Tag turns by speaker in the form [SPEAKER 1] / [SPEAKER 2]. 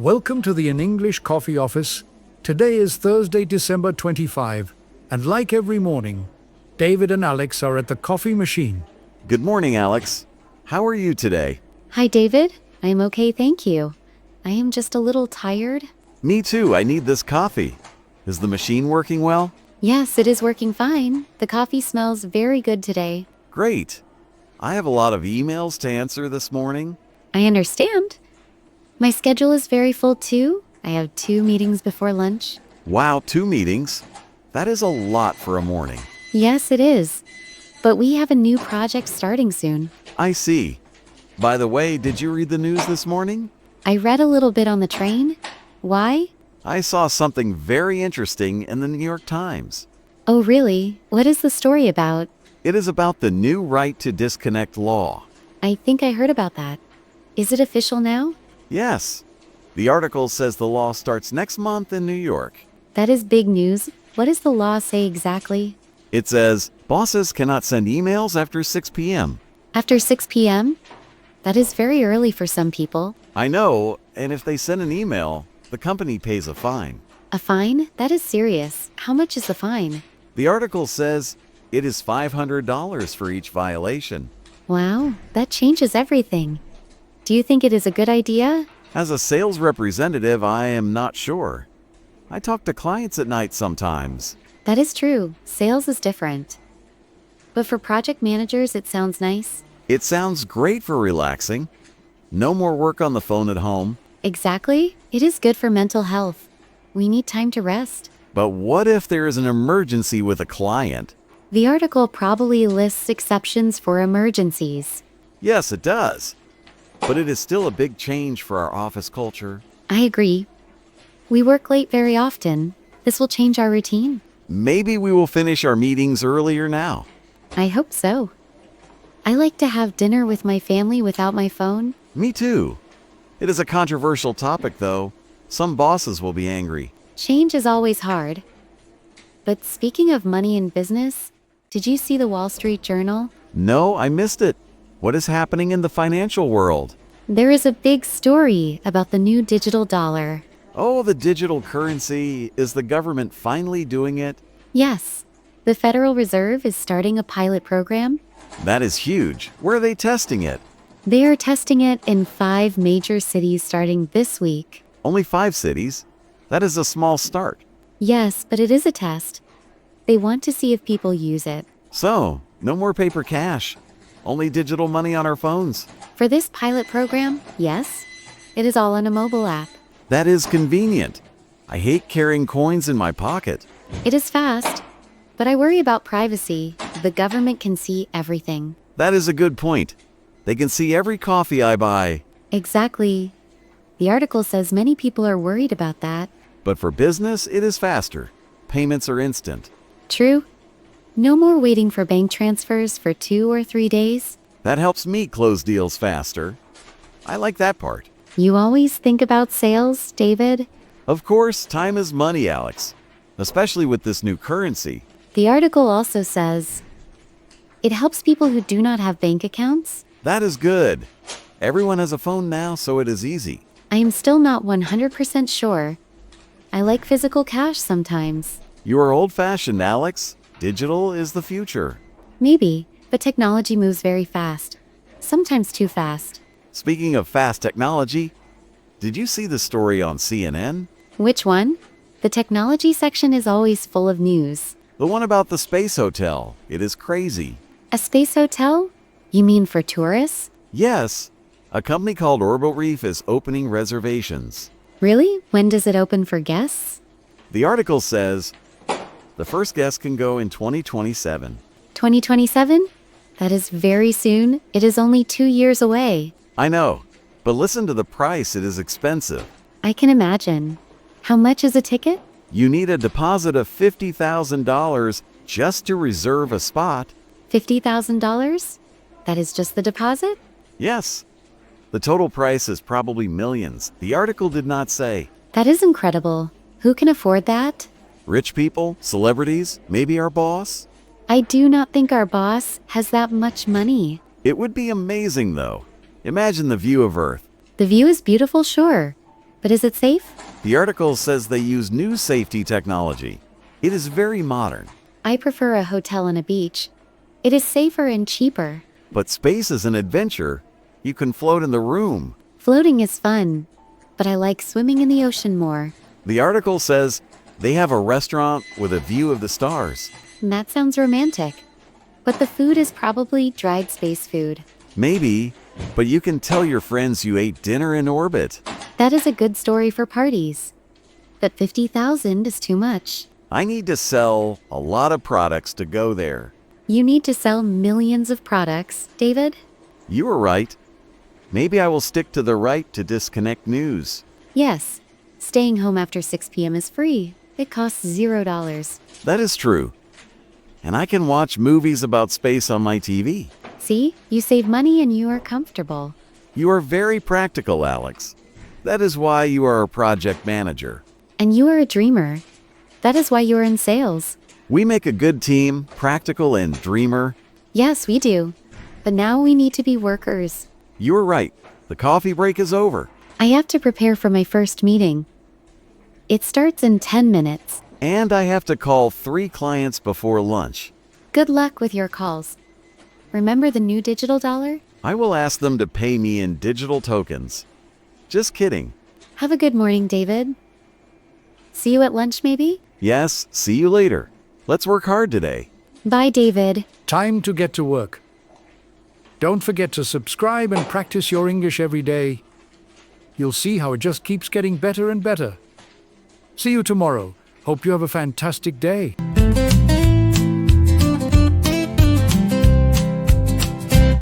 [SPEAKER 1] Welcome to the In English Coffee Office. Today is Thursday, December 25, and like every morning, David and Alex are at the coffee machine.
[SPEAKER 2] Good morning, Alex. How are you today?
[SPEAKER 3] Hi, David. I am okay, thank you. I am just a little tired.
[SPEAKER 2] Me too. I need this coffee. Is the machine working well?
[SPEAKER 3] Yes, it is working fine. The coffee smells very good today.
[SPEAKER 2] Great. I have a lot of emails to answer this morning.
[SPEAKER 3] I understand. My schedule is very full too. I have 2 meetings before lunch.
[SPEAKER 2] Wow, 2 meetings. That is a lot for a morning.
[SPEAKER 3] Yes, it is. But we have a new project starting soon.
[SPEAKER 2] I see. By the way, did you read the news this morning?
[SPEAKER 3] I read a little bit on the train. Why?
[SPEAKER 2] I saw something very interesting in the New York Times.
[SPEAKER 3] Oh, really? What is the story about?
[SPEAKER 2] It is about the new right to disconnect law.
[SPEAKER 3] I think I heard about that. Is it official now?
[SPEAKER 2] Yes. The article says the law starts next month in New York.
[SPEAKER 3] That is big news. What does the law say exactly?
[SPEAKER 2] It says bosses cannot send emails after 6 p.m.
[SPEAKER 3] After 6 p.m.? That is very early for some people.
[SPEAKER 2] I know, and if they send an email, the company pays a fine.
[SPEAKER 3] A fine? That is serious. How much is the fine?
[SPEAKER 2] The article says it is $500 for each violation.
[SPEAKER 3] Wow, that changes everything. Do you think it is a good idea?
[SPEAKER 2] As a sales representative, I am not sure. I talk to clients at night sometimes.
[SPEAKER 3] That is true. Sales is different. But for project managers, it sounds nice.
[SPEAKER 2] It sounds great for relaxing. No more work on the phone at home.
[SPEAKER 3] Exactly. It is good for mental health. We need time to rest.
[SPEAKER 2] But what if there is an emergency with a client?
[SPEAKER 3] The article probably lists exceptions for emergencies.
[SPEAKER 2] Yes, it does. But it is still a big change for our office culture.
[SPEAKER 3] I agree. We work late very often. This will change our routine.
[SPEAKER 2] Maybe we will finish our meetings earlier now.
[SPEAKER 3] I hope so. I like to have dinner with my family without my phone.
[SPEAKER 2] Me too. It is a controversial topic, though. Some bosses will be angry.
[SPEAKER 3] Change is always hard. But speaking of money and business, did you see the Wall Street Journal?
[SPEAKER 2] No, I missed it. What is happening in the financial world?
[SPEAKER 3] There is a big story about the new digital dollar.
[SPEAKER 2] Oh, the digital currency. Is the government finally doing it?
[SPEAKER 3] Yes, the Federal Reserve is starting a pilot program.
[SPEAKER 2] That is huge. Where are they testing it?
[SPEAKER 3] They are testing it in 5 major cities starting this week.
[SPEAKER 2] Only 5 cities? That is a small start.
[SPEAKER 3] Yes, but it is a test. They want to see if people use it.
[SPEAKER 2] So, no more paper cash. Only digital money on our phones.
[SPEAKER 3] For this pilot program, yes, it is all on a mobile app.
[SPEAKER 2] That is convenient. I hate carrying coins in my pocket.
[SPEAKER 3] It is fast, but I worry about privacy. The government can see everything.
[SPEAKER 2] That is a good point. They can see every coffee I buy.
[SPEAKER 3] Exactly. The article says many people are worried about that.
[SPEAKER 2] But for business, it is faster. Payments are instant.
[SPEAKER 3] True. No more waiting for bank transfers for 2 or 3 days.
[SPEAKER 2] That helps me close deals faster. I like that part.
[SPEAKER 3] You always think about sales, David?
[SPEAKER 2] Of course, time is money, Alex. Especially with this new currency.
[SPEAKER 3] The article also says it helps people who do not have bank accounts.
[SPEAKER 2] That is good. Everyone has a phone now, so it is easy.
[SPEAKER 3] I am still not 100% sure. I like physical cash sometimes.
[SPEAKER 2] You are old-fashioned, Alex. Digital is the future.
[SPEAKER 3] Maybe, but technology moves very fast. Sometimes too fast.
[SPEAKER 2] Speaking of fast technology, did you see the story on CNN?
[SPEAKER 3] Which one? The technology section is always full of news.
[SPEAKER 2] The one about the space hotel. It is crazy.
[SPEAKER 3] A space hotel? You mean for tourists?
[SPEAKER 2] Yes. A company called Orbital Reef is opening reservations.
[SPEAKER 3] Really? When does it open for guests?
[SPEAKER 2] The article says the first guest can go in 2027.
[SPEAKER 3] 2027? That is very soon. It is only 2 years away.
[SPEAKER 2] I know, but listen to the price. It is expensive.
[SPEAKER 3] I can imagine. How much is a ticket?
[SPEAKER 2] You need a deposit of $50,000 just to reserve a spot.
[SPEAKER 3] $50,000? That is just the deposit?
[SPEAKER 2] Yes. The total price is probably millions. The article did not say.
[SPEAKER 3] That is incredible. Who can afford that?
[SPEAKER 2] Rich people, celebrities, maybe our boss?
[SPEAKER 3] I do not think our boss has that much money.
[SPEAKER 2] It would be amazing, though. Imagine the view of Earth.
[SPEAKER 3] The view is beautiful, sure. But is it safe?
[SPEAKER 2] The article says they use new safety technology. It is very modern.
[SPEAKER 3] I prefer a hotel on a beach. It is safer and cheaper.
[SPEAKER 2] But space is an adventure. You can float in the room.
[SPEAKER 3] Floating is fun, but I like swimming in the ocean more.
[SPEAKER 2] The article says they have a restaurant with a view of the stars.
[SPEAKER 3] That sounds romantic. But the food is probably dried space food.
[SPEAKER 2] Maybe, but you can tell your friends you ate dinner in orbit.
[SPEAKER 3] That is a good story for parties. But 50,000 is too much.
[SPEAKER 2] I need to sell a lot of products to go there.
[SPEAKER 3] You need to sell millions of products, David?
[SPEAKER 2] You were right. Maybe I will stick to the right to disconnect news.
[SPEAKER 3] Yes. Staying home after 6 p.m. is free. It costs $0.
[SPEAKER 2] That is true. And I can watch movies about space on my TV.
[SPEAKER 3] See? You save money and you are comfortable.
[SPEAKER 2] You are very practical, Alex. That is why you are a project manager.
[SPEAKER 3] And you are a dreamer. That is why you are in sales.
[SPEAKER 2] We make a good team, practical and dreamer.
[SPEAKER 3] Yes, we do. But now we need to be workers.
[SPEAKER 2] You are right. The coffee break is over.
[SPEAKER 3] I have to prepare for my first meeting. It starts in 10 minutes.
[SPEAKER 2] And I have to call 3 clients before lunch.
[SPEAKER 3] Good luck with your calls. Remember the new digital dollar?
[SPEAKER 2] I will ask them to pay me in digital tokens. Just kidding.
[SPEAKER 3] Have a good morning, David. See you at lunch, maybe?
[SPEAKER 2] Yes, see you later. Let's work hard today.
[SPEAKER 3] Bye, David.
[SPEAKER 1] Time to get to work. Don't forget to subscribe and practice your English every day. You'll see how it just keeps getting better and better. See you tomorrow. Hope you have a fantastic day.